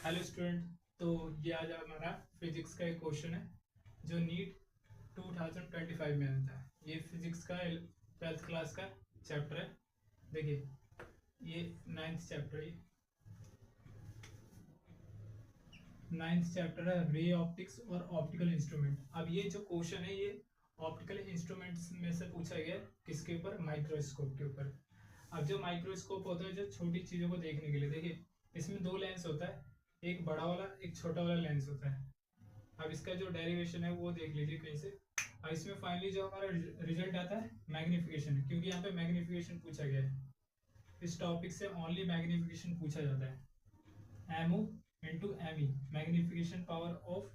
Hello student. तो ये आज हमारा फिजिक्स का एक क्वेश्चन है जो नीट 2025 में आता है। ये फिजिक्स का 12th क्लास का चैप्टर है। देखिए ये 9th चैप्टर है। 9th चैप्टर है रे ऑप्टिक्स और ऑप्टिकल इंस्ट्रूमेंट। अब ये जो क्वेश्चन है ये ऑप्टिकल इंस्ट्रूमेंट्स में से पूछा गया है। किसके ऊपर? माइक्रोस्कोप के ऊपर। अब जो माइक्रोस्कोप होता है जो छोटी चीजों को देखने के लिए, देखिए इसमें दो लेंस होता है, एक बड़ा वाला एक छोटा वाला लेंस होता है। अब इसका जो डेरिवेशन है वो देख लीजिए कहीं से। अब इसमें फाइनली जो हमारा रिजल्ट आता है मैग्निफिकेशन है, क्योंकि यहाँ पे मैग्निफिकेशन पूछा गया है। इस टॉपिक से ओनली मैग्निफिकेशन पूछा जाता है। MO into ME, magnification power of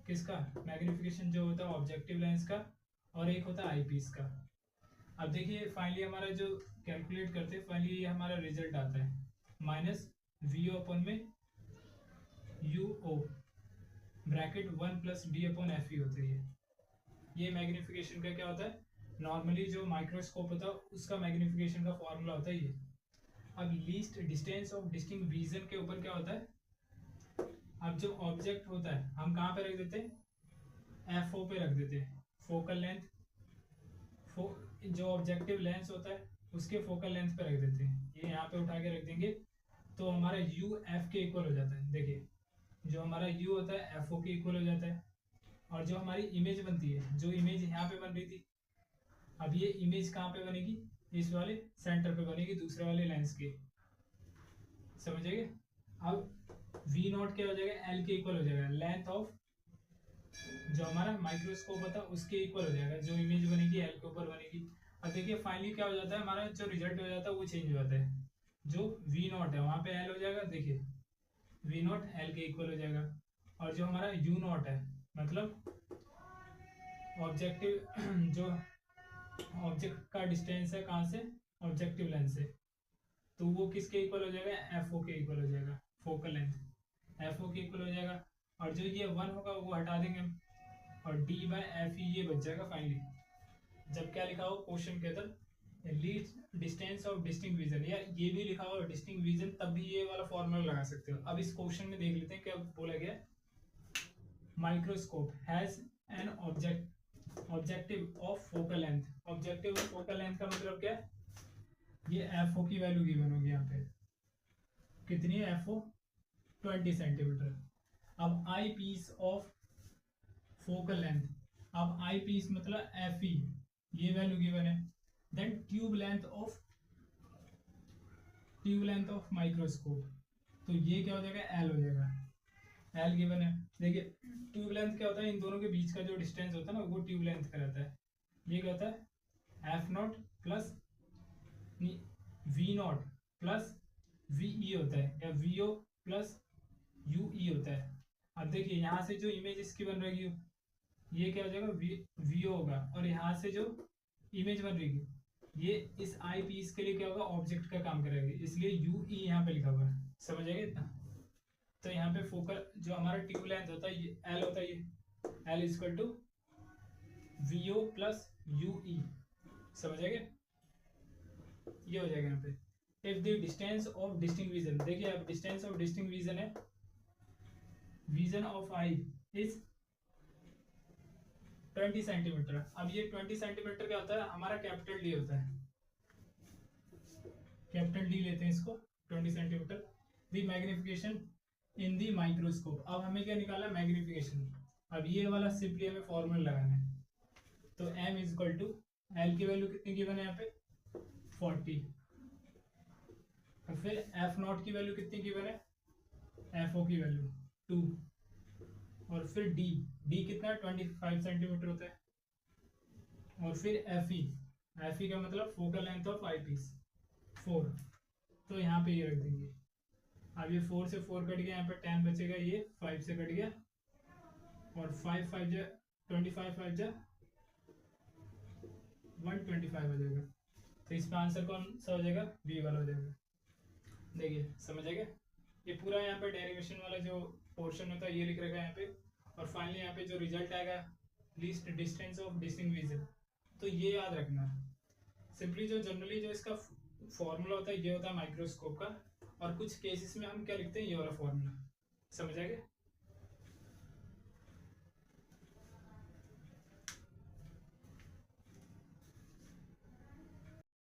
किसका? मैग्निफिकेशन जो होता है ऑब्जेक्टिव लेंस का, और एक होता है आईपीस का। अब देखिए फाइनली हमारा जो कैलकुलेट करते हैं फाइनली ये हमारा रिजल्ट आता है माइनस वी अपन में U O bracket 1 plus D upon F E होती है। ये मैग्निफिकेशन का क्या होता है? नॉर्मली जो माइक्रोस्कोप होता है उसका मैग्निफिकेशन का फॉर्मूला होता है ये। अब least distance of distinct vision के ऊपर क्या होता है? अब जो ऑब्जेक्ट होता है हम कहाँ पे रख देते हैं? एफ ओ पे रख देते हैं। फोकल लेंथ जो ऑब्जेक्टिव लेंस होता है उसके फोकल लेंथ पे रख देते हैं। ये यहाँ पे उठा के रख देंगे तो हमारा यू एफ के इक्वल हो जाता है। देखिए जो हमारा यू होता है एफ ओ के इक्वल हो जाता है। और जो हमारी इमेज बनती है, जो इमेज यहाँ पे बन रही थी, अब ये इमेज कहाँ पे बनेगी? इस वाले सेंटर पे बनेगी, दूसरे वाले लेंस के। समझिए? अब वी नॉट क्या हो जाएगा? एल के इक्वल हो जाएगा। लेंथ ऑफ जो हमारा माइक्रोस्कोप होता है उसके इक्वल हो जाएगा। जो इमेज बनेगी एल के ऊपर बनेगी। अब देखिए फाइनली क्या हो जाता है, हमारा जो रिजल्ट हो जाता है वो चेंज हो जाता है। जो वी नॉट है वहां पे एल हो जाएगा। देखिए वी नॉट एल के इक्वल हो जाएगा। और जो हमारा यू नॉट है मतलब ऑब्जेक्टिव जो ऑब्जेक्ट का डिस्टेंस है कहाँ से? ऑब्जेक्टिव लेंस से, तो वो किसके इक्वल हो जाएगा? एफ ओ के इक्वल हो जाएगा। फोकल लेंथ एफ ओ के इक्वल हो जाएगा। और जो ये 1 होगा वो हटा देंगे हम, और डी बाय एफ ई ये बच जाएगा फाइनली। जब क्या लिखा हो क्वेश्चन के अंदर? Least distance of distinct vision, या ये भी लिखा हो डिस्टिंक्ट विजन, तब भी ये वाला फॉर्मूला लगा सकते हो। अब इस क्वेश्चन में देख लेते हैं क्या बोला गया। Microscope has an objective of focal length. Objective of focal length का मतलब क्या है? ये एफ ओ की वैल्यू गिवन होगी यहाँ पे। कितनी है एफ ओ? 20 सेंटीमीटर। अब eye piece of focal length, अब आई पीस मतलब एफ ई, ये वैल्यू गिवन है। Then tube length of microscope, तो ये क्या हो जाएगा? एल हो जाएगा। एल गिवन है। देखिए ट्यूब लेंथ क्या होता है? इन दोनों के बीच का जो डिस्टेंस होता है ना वो ट्यूब लेंथ का रहता है। ये क्या होता है? F not plus V not plus V होता है, या V O plus U E होता है। अब देखिए यहाँ से जो इमेज इसकी बन रही है ये क्या हो जाएगा? वी ओ होगा। और यहाँ से जो इमेज बन रही है ये इस आई पीस के लिए क्या होगा? ऑब्जेक्ट का काम करेगी, इसलिए यू ई यहाँ पे लिखा हुआ है। समझ आएगा इतना? तो यहाँ पे फोकल जो हमारा ट्यूब लेंथ होता है ये एल होता है। ये L is equal to V O plus U E. समझ आएगा? ये हो जाएगा यहाँ पे। If the distance of distinct vision, देखिए अब डिस्टेंस ऑफ डिस्टिंक्ट विजन है, vision of eye is 20 centimetre. अब ये 20 सेंटीमीटर क्या होता है? हमारा कैपिटल डी होता है। कैपिटल डी लेते हैं इसको 20 centimetre. The magnification in the microscope. अब हमें क्या निकाला? मैग्निफिकेशन। अब ये वाला सिंपली हमें फॉर्मूला लगाना है। तो m is equal to L की वैल्यू कितनी गिवन है यहाँ पे? 40। और फिर एफ नॉट की वैल्यू कितनी गिवन है? एफ ओ की वैल्यू 2। और फिर डी कितना है? 25 सेंटीमीटर होता है। और फिर एफ ई का मतलब focal length of eye piece 4। तो यहाँ पे ये रख देंगे। अब ये 4 से 4 कट गया, यहाँ पे 10 बचेगा, ये 5 से कट गया, और 5 5 जा 25 5 जा 125 हो जाएगा। तो इसका आंसर कौन सा हो जाएगा? बी वाला हो जाएगा। देखिए समझ आएगा? ये पूरा यहाँ पे डेरिवेशन वाला जो पोर्शन होता है ये लिख रखा है यहाँ पे। और फाइनली यहाँ पे जो रिजल्ट आएगा least distance of distinct vision, तो ये याद रखना। सिंपली जो जनरली जो इसका फॉर्मूला होता है ये होता है माइक्रोस्कोप का और कुछ केसेस में हम क्या लिखते हैं, ये वाला फॉर्मूला। समझ आ गया।